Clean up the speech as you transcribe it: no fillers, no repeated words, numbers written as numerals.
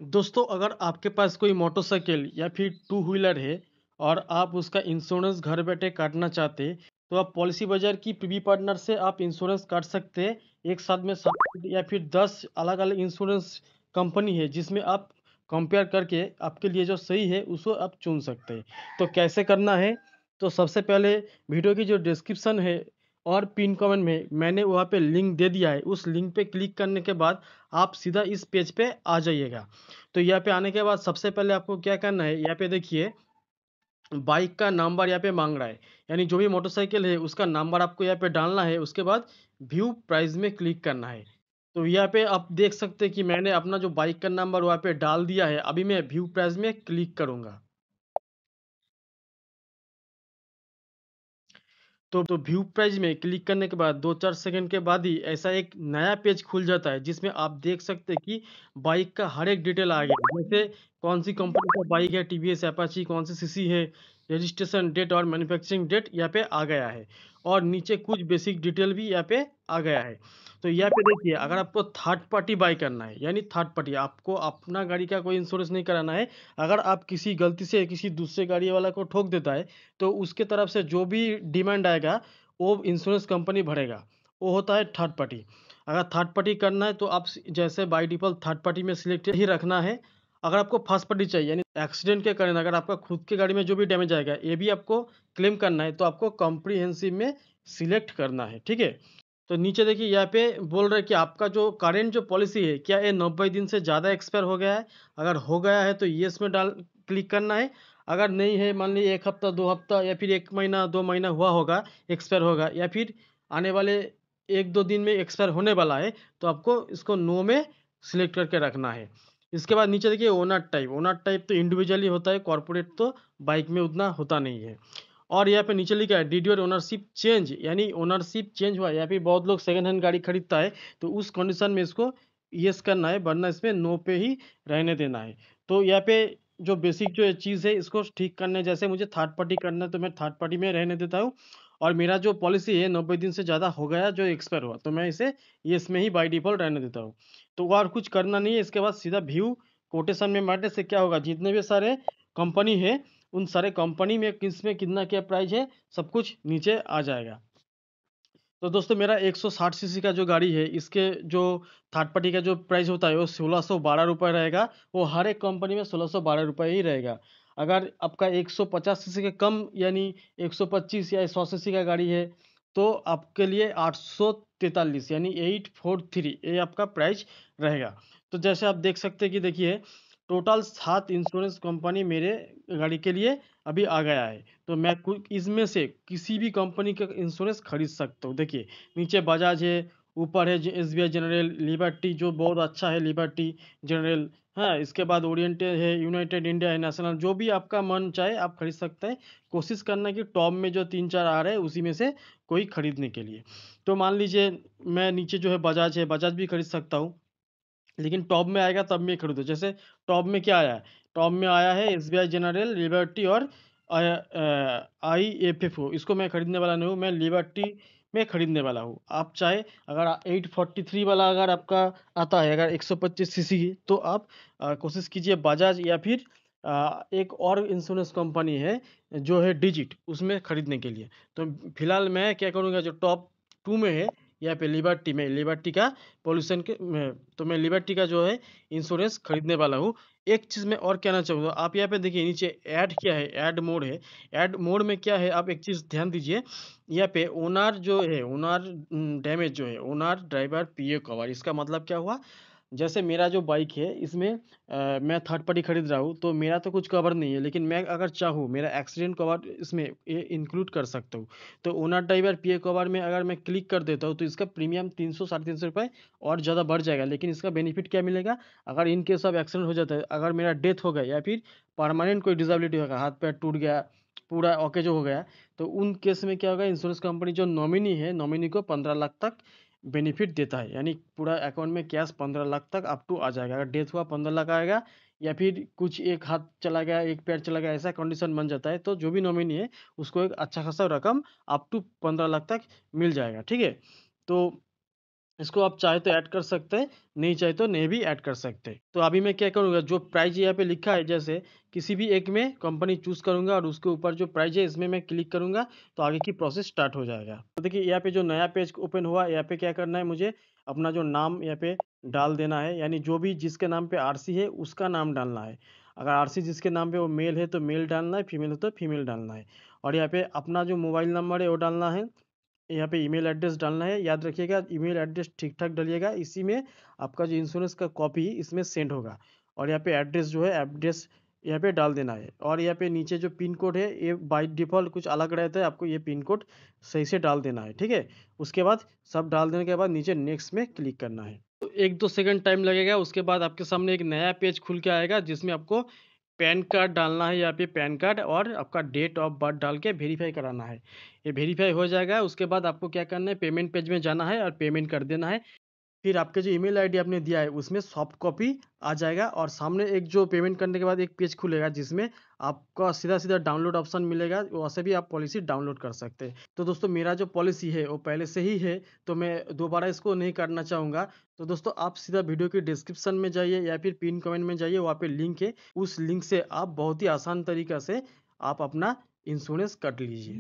दोस्तों, अगर आपके पास कोई मोटरसाइकिल या फिर टू व्हीलर है और आप उसका इंश्योरेंस घर बैठे काटना चाहते हैं, तो आप पॉलिसी बाजार की प्रीवी पार्टनर से आप इंश्योरेंस काट सकते हैं। एक साथ में 7 या फिर 10 अलग-अलग इंश्योरेंस कंपनी है, जिसमें आप कंपेयर करके आपके लिए जो सही है, उसको आप चुन सकते हैं। तो कैसे करना है? तो सबसे पहले वीडियो की जो डिस्क्रिप्शन है और पिन कमेंट में मैंने वहाँ पे लिंक दे दिया है। उस लिंक पे क्लिक करने के बाद आप सीधा इस पेज पे आ जाइएगा। तो यहाँ पे आने के बाद सबसे पहले आपको क्या करना है, यहाँ पे देखिए बाइक का नंबर यहाँ पे माँग रहा है। यानी जो भी मोटरसाइकिल है उसका नंबर आपको यहाँ पे डालना है, उसके बाद व्यू प्राइस में क्लिक करना है। तो यहाँ पे आप देख सकते हैं कि मैंने अपना जो बाइक का नंबर वहाँ पे डाल दिया है। अभी मैं व्यू प्राइस में क्लिक करूँगा। तो व्यू प्राइस में क्लिक करने के बाद 2-4 सेकंड के बाद ही ऐसा एक नया पेज खुल जाता है, जिसमें आप देख सकते हैं कि बाइक का हर एक डिटेल आ गया है। जैसे कौन सी कंपनी का बाइक है, टीवीएस अपाची, कौन सी सीसी है, रजिस्ट्रेशन डेट और मैन्युफैक्चरिंग डेट यहाँ पे आ गया है। और नीचे कुछ बेसिक डिटेल भी यहाँ पे आ गया है। तो यहाँ पे देखिए, अगर आपको थर्ड पार्टी बाय करना है, यानी थर्ड पार्टी आपको अपना गाड़ी का कोई इंश्योरेंस नहीं कराना है। अगर आप किसी गलती से किसी दूसरे गाड़ी वाला को ठोक देता है, तो उसके तरफ से जो भी डिमांड आएगा, वो इंश्योरेंस कंपनी भरेगा। वो होता है थर्ड पार्टी। अगर थर्ड पार्टी करना है तो आप जैसे बाय डिफ़ॉल्ट थर्ड पार्टी में सिलेक्ट ही रखना है। अगर आपको फर्स्ट पार्टी चाहिए, यानी एक्सीडेंट के कारण अगर आपका खुद की गाड़ी में जो भी डैमेज आएगा, ये भी आपको क्लेम करना है, तो आपको कॉम्प्रिहेंसिव में सिलेक्ट करना है, ठीक है? तो नीचे देखिए, यहाँ पे बोल रहा है कि आपका जो करंट जो पॉलिसी है, क्या ये 90 दिन से ज़्यादा एक्सपायर हो गया है? अगर हो गया है तो येस में डाल क्लिक करना है। अगर नहीं है, मान लीजिए 1 हफ्ता, 2 हफ्ता या फिर 1 महीना, 2 महीना हुआ होगा, एक्सपायर होगा या फिर आने वाले 1-2 दिन में एक्सपायर होने वाला है, तो आपको इसको नो में सिलेक्ट करके रखना है। इसके बाद नीचे देखिए ओनर टाइप तो इंडिविजुअली होता है, कॉर्पोरेट तो बाइक में उतना होता नहीं है। और यहाँ पे नीचे लिखा है डिड योर ओनरशिप चेंज, यानी ओनरशिप चेंज हुआ है। या फिर बहुत लोग सेकंड हैंड गाड़ी खरीदता है, तो उस कंडीशन में इसको यस करना है, वरना इसमें नो पे ही रहने देना है। तो यहाँ पे जो बेसिक जो चीज़ है इसको ठीक करने, जैसे मुझे थर्ड पार्टी करना है तो मैं थर्ड पार्टी में रहने देता हूँ। और मेरा जो पॉलिसी है 90 दिन से ज़्यादा हो गया जो एक्सपायर हुआ, तो मैं इसे यस में ही बाय डिफ़ॉल्ट रहने देता हूँ। तो और कुछ करना नहीं है, इसके बाद सीधा व्यू कोटेशन में मारने से क्या होगा, जितने भी सारे कंपनी है, उन सारे कंपनी में किसमें कितना क्या प्राइस है, सब कुछ नीचे आ जाएगा। तो दोस्तों, मेरा 160 सीसी का जो गाड़ी है, इसके जो थर्ड पार्टी का जो प्राइस होता है वो ₹1612 रहेगा। वो हर एक कंपनी में ₹1612 ही रहेगा। अगर आपका 150 सीसी के कम, यानी 125 या 100 सीसी का गाड़ी है, तो आपके लिए 843 यानी 843 ये आपका प्राइस रहेगा। तो जैसे आप देख सकते हैं कि देखिए, टोटल 7 इंश्योरेंस कंपनी मेरे गाड़ी के लिए अभी आ गया है। तो मैं इसमें से किसी भी कंपनी का इंश्योरेंस खरीद सकता हूँ। देखिए, नीचे बजाज है, ऊपर है एसबीआई जनरल, लिबर्टी जो बहुत अच्छा है, लिबर्टी जनरल, हाँ, इसके बाद ओरिएंटे है, यूनाइटेड इंडिया है, नेशनल, जो भी आपका मन चाहे आप खरीद सकते हैं। कोशिश करना कि टॉप में जो 3-4 आ रहे हैं उसी में से कोई खरीदने के लिए। तो मान लीजिए मैं नीचे जो है बजाज है, बजाज भी खरीद सकता हूँ। लेकिन टॉप में आएगा तब मैं खरीदूँ। जैसे टॉप में क्या आया है? टॉप में आया है एसबीआई जनरल, लिबर्टी और आईएफएफओ, इसको मैं खरीदने वाला नहीं हूँ, मैं लिबर्टी में खरीदने वाला हूँ। आप चाहे अगर 843 वाला अगर आपका आता है, अगर 125 सीसी की, तो आप कोशिश कीजिए बजाज या फिर एक और इंश्योरेंस कंपनी है जो है डिजिट, उसमें खरीदने के लिए। तो फिलहाल मैं क्या करूँगा, जो टॉप 2 में है, यहाँ पे लिबर्टी का पॉल्यूशन के में, तो मैं लिबर्टी का जो है इंश्योरेंस खरीदने वाला हूँ। एक चीज़ मैं और कहना चाहूँगा, आप यहाँ पे देखिए नीचे ऐड क्या है, ऐड मोड है। ऐड मोड में क्या है, आप एक चीज़ ध्यान दीजिए, यहाँ पे ओनर जो है, ओनर डैमेज जो है, ओनर ड्राइवर पीए कवर, इसका मतलब क्या हुआ, जैसे मेरा जो बाइक है इसमें मैं थर्ड पार्टी खरीद रहा हूँ, तो मेरा तो कुछ कवर नहीं है, लेकिन मैं अगर चाहूँ मेरा एक्सीडेंट कवर इसमें ये इंक्लूड कर सकता हूँ। तो ओनर ड्राइवर पीए कवर में अगर मैं क्लिक कर देता हूँ, तो इसका प्रीमियम 300 साढ़े 300 रुपये और ज़्यादा बढ़ जाएगा। लेकिन इसका बेनिफिट क्या मिलेगा, अगर इन केस ऑफ एक्सीडेंट हो जाता है, अगर मेरा डेथ हो गया या फिर परमानेंट कोई डिसेबिलिटी होगा, हाथ पैर टूट गया, पूरा ओके जो हो गया, तो उन केस में क्या होगा, इंश्योरेंस कंपनी जो नॉमिनी है, नॉमिनी को 15 लाख तक बेनिफिट देता है। यानी पूरा अकाउंट में कैश 15 लाख तक अप टू आ जाएगा। अगर डेथ हुआ 15 लाख आएगा, या फिर कुछ एक हाथ चला गया, एक पैर चला गया, ऐसा कंडीशन बन जाता है, तो जो भी नॉमिनी है उसको एक अच्छा खासा रकम अप टू 15 लाख तक मिल जाएगा, ठीक है? तो इसको आप चाहे तो ऐड कर सकते हैं, नहीं चाहे तो नहीं भी ऐड कर सकते। तो अभी मैं क्या करूँगा, जो प्राइस यहाँ पे लिखा है जैसे किसी भी एक में कंपनी चूज़ करूँगा और उसके ऊपर जो प्राइस है इसमें मैं क्लिक करूँगा, तो आगे की प्रोसेस स्टार्ट हो जाएगा। तो देखिए यहाँ पे जो नया पेज ओपन हुआ, यहाँ पे क्या करना है, मुझे अपना जो नाम यहाँ पे डाल देना है, यानी जो भी जिसके नाम पे आरसी है उसका नाम डालना है। अगर आरसी जिसके नाम पे वो मेल है तो मेल डालना है, फीमेल है तो फीमेल डालना है। और यहाँ पे अपना जो मोबाइल नंबर है वो डालना है। यहाँ पे ईमेल एड्रेस डालना है, याद रखिएगा ईमेल एड्रेस ठीक-ठाक डालिएगा, इसी में आपका जो इंश्योरेंस का कॉपी इसमें सेंड होगा। और यहाँ पे एड्रेस जो है एड्रेस यहाँ पे डाल देना है। और यहाँ पे नीचे जो पिन कोड है ये बाय डिफ़ॉल्ट कुछ अलग रहता है, आपको ये पिन कोड सही से डाल देना है, ठीक है? उसके बाद सब डाल देने के बाद नीचे नेक्स्ट में क्लिक करना है। तो 1-2 सेकंड टाइम लगेगा, उसके बाद आपके सामने एक नया पेज खुल के आएगा जिसमें आपको पैन कार्ड डालना है, यहाँ पे पैन कार्ड और आपका डेट ऑफ बर्थ डाल के वेरीफाई कराना है। ये वेरीफाई हो जाएगा, उसके बाद आपको क्या करना है, पेमेंट पेज में जाना है और पेमेंट कर देना है। फिर आपके जो ईमेल आईडी आपने दिया है उसमें सॉफ्ट कॉपी आ जाएगा और सामने एक जो पेमेंट करने के बाद एक पेज खुलेगा जिसमें आपका सीधा-सीधा डाउनलोड ऑप्शन मिलेगा, वहाँ से भी आप पॉलिसी डाउनलोड कर सकते हैं। तो दोस्तों मेरा जो पॉलिसी है वो पहले से ही है, तो मैं दोबारा इसको नहीं करना चाहूँगा। तो दोस्तों आप सीधा वीडियो के डिस्क्रिप्शन में जाइए या फिर पिन कमेंट में जाइए, वहाँ पे लिंक है। उस लिंक से आप बहुत ही आसान तरीका से आप अपना इंश्योरेंस कट लीजिए।